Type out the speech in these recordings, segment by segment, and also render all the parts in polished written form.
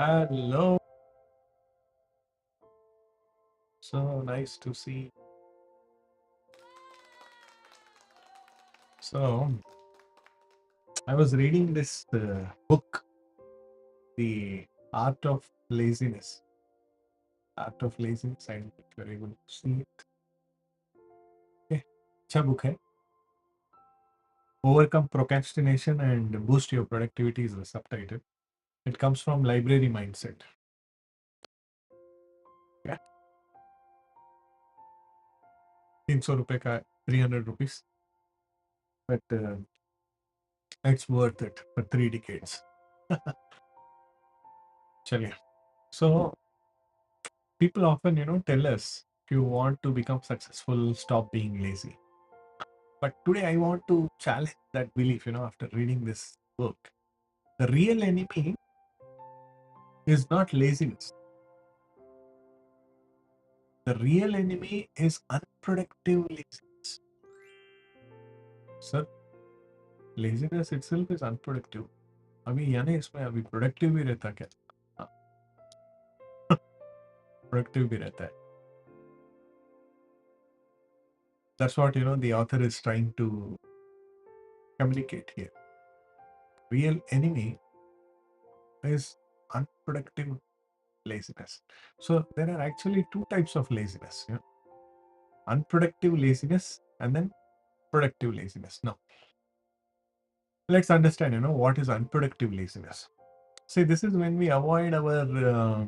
Hello. So nice to see. So I was reading this book, The Art of Laziness. Art of Laziness. And if you're able to see it. Okay. अच्छा book है. Overcome Procrastination and Boost Your Productivity is the subtitle. It comes from Library Mindset. Yeah. 300 रुपए का 300 rupees. But it's worth it for 3 decades. चलिए. So people often, tell us if you want to become successful, stop being lazy. But today I want to challenge that belief, after reading this book. The real enemy is not laziness. The real enemy is unproductive laziness. Sir, laziness itself is unproductive. अभी यानी इसमें अभी productive भी रहता क्या? हाँ, productive भी रहता है. That's what, the author is trying to communicate here. Real enemy is unproductive laziness. So there are actually two types of laziness. Unproductive laziness and then productive laziness. Now, let's understand, what is unproductive laziness. See, this is when we avoid our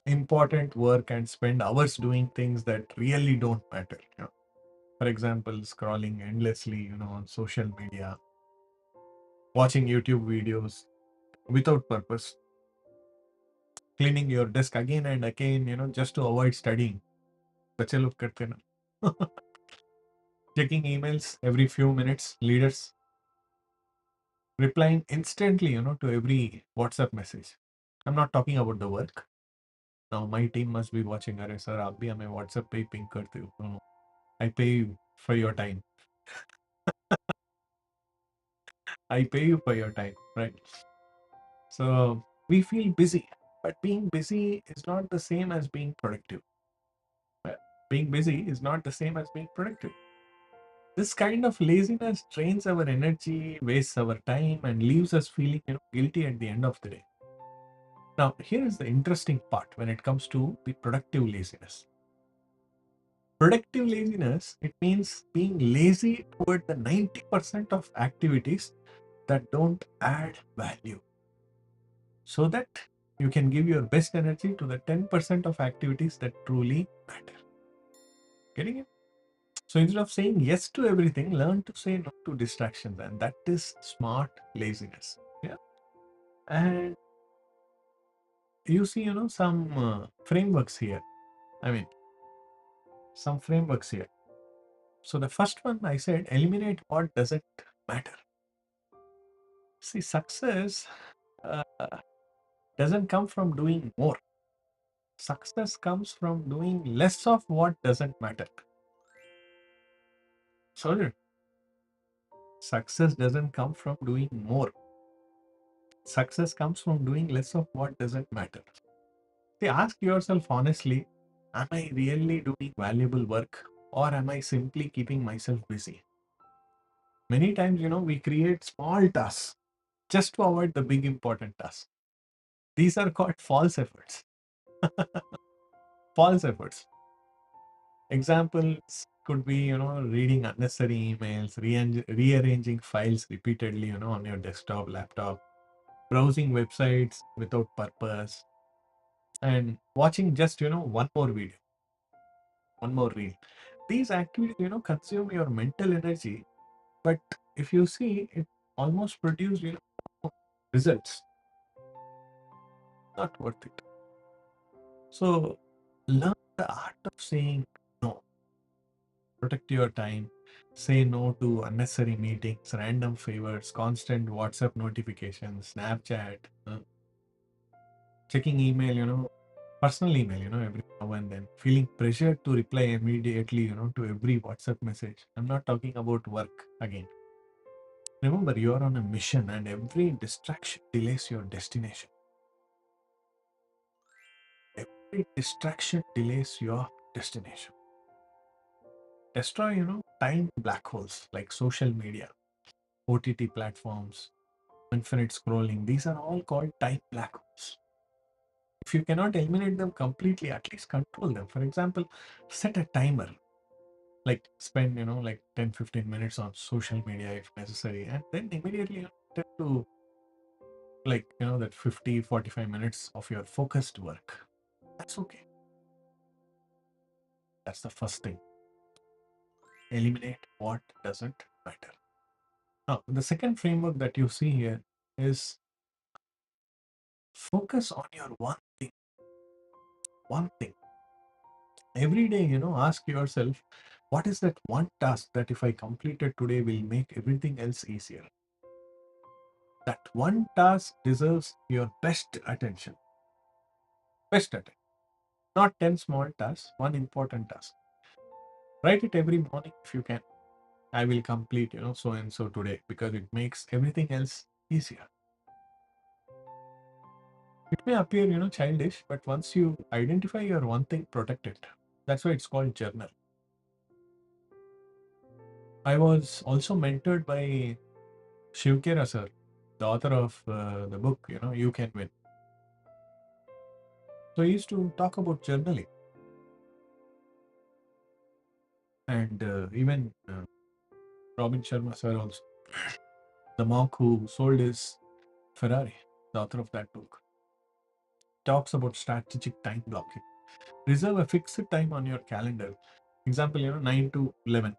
important work and spend hours doing things that really don't matter. For example, scrolling endlessly, on social media, watching YouTube videos without purpose, cleaning your desk again and again, just to avoid studying. बच्चे लोग करते हैं ना. Checking emails every few minutes, leaders replying instantly, to every WhatsApp message. I'm not talking about the work. Now my team must be watching. अरे sir, आप भी हमें WhatsApp पे पिंग करते हो. No, I pay you for your time. I pay you for your time, right? So we feel busy, but being busy is not the same as being productive. Being busy is not the same as being productive. This kind of laziness drains our energy, wastes our time, and leaves us feeling guilty at the end of the day. Now, here is the interesting part when it comes to the productive laziness. Productive laziness, it means being lazy toward the 90% of activities that don't add value, so that you can give your best energy to the 10% of activities that truly matter. Getting it? So instead of saying yes to everything, learn to say no to distractions, and that is smart laziness. Yeah. And you see, some frameworks here. I mean, some frameworks here. So the first one I said, eliminate what doesn't matter. See, success uh, doesn't come from doing more. Success comes from doing less of what doesn't matter. Sorry, success doesn't come from doing more. Success comes from doing less of what doesn't matter. See, ask yourself honestly, am I really doing valuable work or am I simply keeping myself busy? Many times, we create small tasks just to avoid the big important tasks. These are called false efforts. False efforts. Examples could be, reading unnecessary emails, rearranging files repeatedly, on your desktop, laptop, browsing websites without purpose, and watching just, one more video, one more reel. These activities, consume your mental energy, but if you see, it almost produce, results. Not worth it. So learn the art of saying no. Protect your time. Say no to unnecessary meetings, random favors, constant WhatsApp notifications, Snapchat, checking email, personal email, every now and then, feeling pressured to reply immediately, to every WhatsApp message. I'm not talking about work again. Remember, you are on a mission and every distraction delays your destination. Every distraction delays your destination. Destroy, time black holes like social media, OTT platforms, infinite scrolling. These are all called time black holes. If you cannot eliminate them completely, at least control them. For example, set a timer, like spend, like 10, 15 minutes on social media if necessary, and then immediately tend to like, that 50, 45 minutes of your focused work. That's okay. That's the first thing. Eliminate what doesn't matter. Now, the second framework that you see here is focus on your one thing. One thing. Every day, ask yourself, what is that one task that if I complete it today will make everything else easier? That one task deserves your best attention. Best attention. Not 10 small tasks, one important task. Write it every morning if you can. I will complete, so and so today because it makes everything else easier. It may appear, childish, but once you identify your one thing, protect it. That's why it's called journal. I was also mentored by Shivkera sir, the author of the book, You Can Win. So he used to talk about journaling. And even Robin Sharma sir also, the monk who sold his Ferrari, the author of that book, talks about strategic time blocking. Reserve a fixed time on your calendar. Example, 9 to 11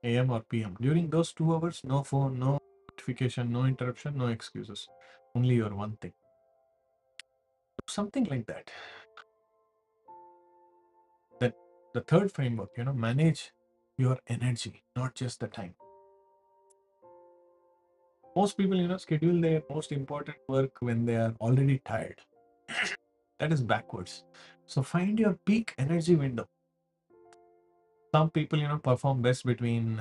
a.m. or p.m. During those 2 hours, no phone, no notification, no interruption, no excuses. Only your one thing. Something like that. Then the third framework, manage your energy, not just the time. Most people, schedule their most important work when they are already tired. That is backwards. So find your peak energy window. Some people, perform best between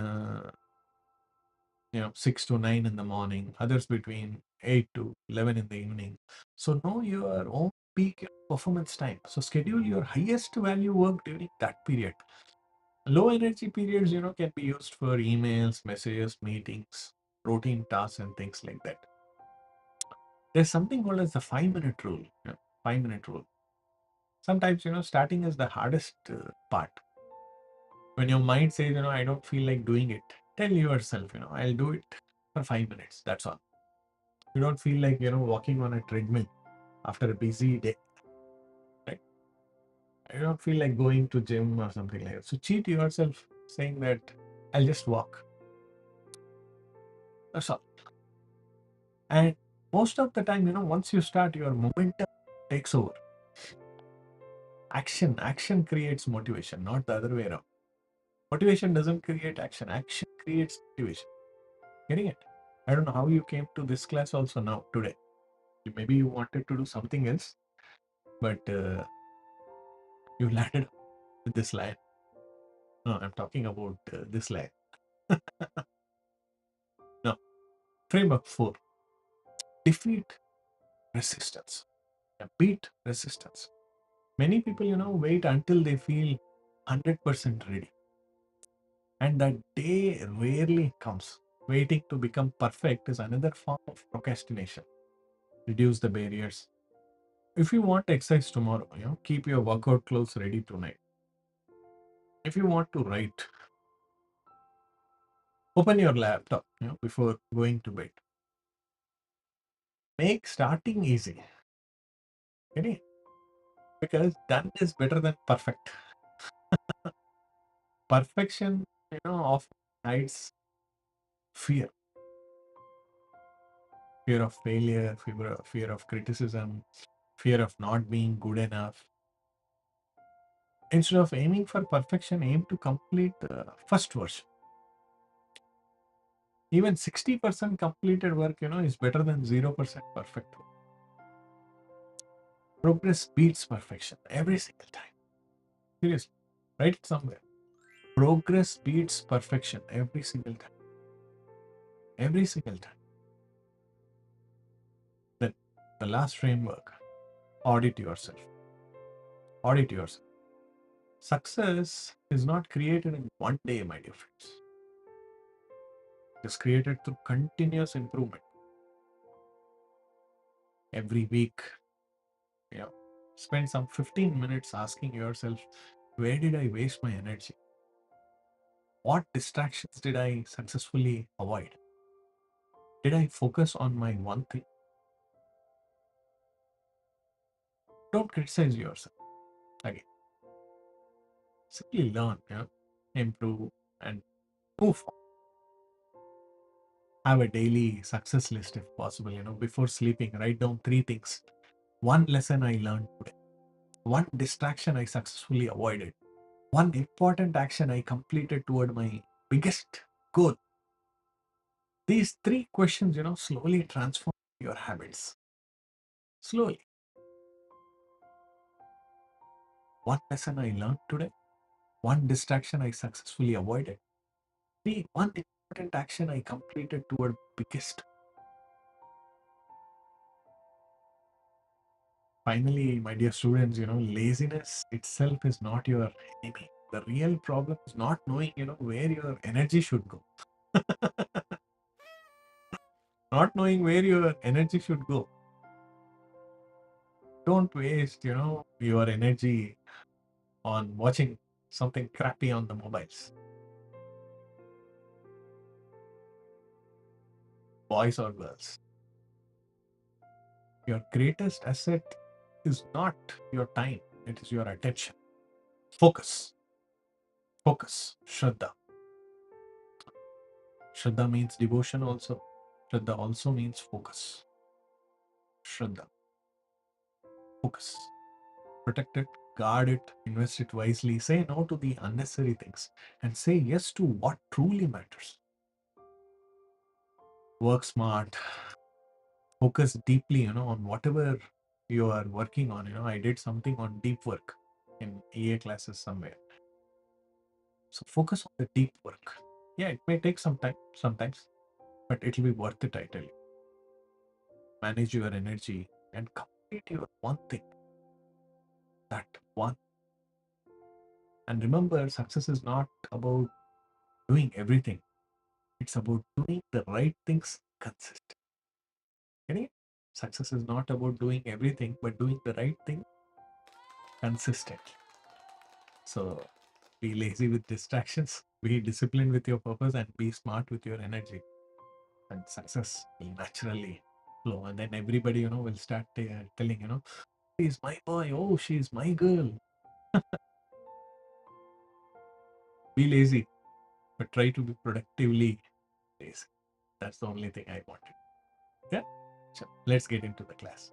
6 to 9 in the morning, others between 8 to 11 in the evening. So know your own peak performance time. So schedule your highest value work during that period. Low energy periods, can be used for emails, messages, meetings, routine tasks, and things like that. There's something called as the 5-minute rule. 5-minute rule. Sometimes, starting is the hardest part. When your mind says, I don't feel like doing it, tell yourself, I'll do it for 5 minutes. That's all. You don't feel like, walking on a treadmill after a busy day, right? I don't feel like going to gym or something like that. So cheat yourself saying that I'll just walk. That's all. And most of the time, once you start, your momentum takes over. Action creates motivation, not the other way around. Motivation doesn't create action. Action creates motivation. Getting it? I don't know how you came to this class also now today. Maybe you wanted to do something else, but you landed with this line. No, I'm talking about this line. No. Framework 4. Defeat resistance. Beat resistance. Many people, wait until they feel 100% ready. And that day rarely comes. Waiting to become perfect is another form of procrastination. Reduce the barriers. If you want exercise tomorrow, keep your workout clothes ready tonight. If you want to write, open your laptop, before going to bed. Make starting easy. Okay? Because done is better than perfect. Perfection, often hides fear. Fear of failure, fear of criticism, fear of not being good enough. Instead of aiming for perfection, aim to complete the first version. Even 60% completed work, is better than 0% perfect work. Progress beats perfection every single time. Seriously, write it somewhere. Progress beats perfection every single time. Every single time. Then the last framework, audit yourself. Audit yourself. Success is not created in one day, my dear friends. It is created through continuous improvement. Every week, you know, spend some 15 minutes asking yourself, where did I waste my energy? What distractions did I successfully avoid? Did I focus on my one thing? Don't criticize yourself. Again, simply learn, improve and move on. Have a daily success list if possible. Before sleeping, write down three things. One lesson I learned today. One distraction I successfully avoided. One important action I completed toward my biggest goal. These three questions, slowly transform your habits. Slowly. One lesson I learned today. One distraction I successfully avoided. One important action I completed toward biggest. Finally, my dear students, laziness itself is not your enemy. The real problem is not knowing, where your energy should go. Not knowing where your energy should go. Don't waste, your energy on watching something crappy on the mobiles. Boys or girls. Your greatest asset is not your time, it is your attention. Focus. Focus. Shraddha. Shraddha means devotion also. Shraddha also means focus. Shraddha. Focus. Protect it, guard it, invest it wisely. Say no to the unnecessary things and say yes to what truly matters. Work smart. Focus deeply, on whatever you are working on. I did something on deep work in EA classes somewhere. So focus on the deep work. Yeah, it may take some time sometimes, but it'll be worth it, I tell you. Manage your energy and complete your one thing. That one. And remember, success is not about doing everything. It's about doing the right things consistently. Okay? Success is not about doing everything, but doing the right thing consistently. So be lazy with distractions, be disciplined with your purpose, and be smart with your energy. And success will naturally flow. And then everybody, will start telling, he's my boy. Oh, she's my girl. Be lazy, but try to be productively lazy. That's the only thing I wanted. Yeah. So let's get into the class.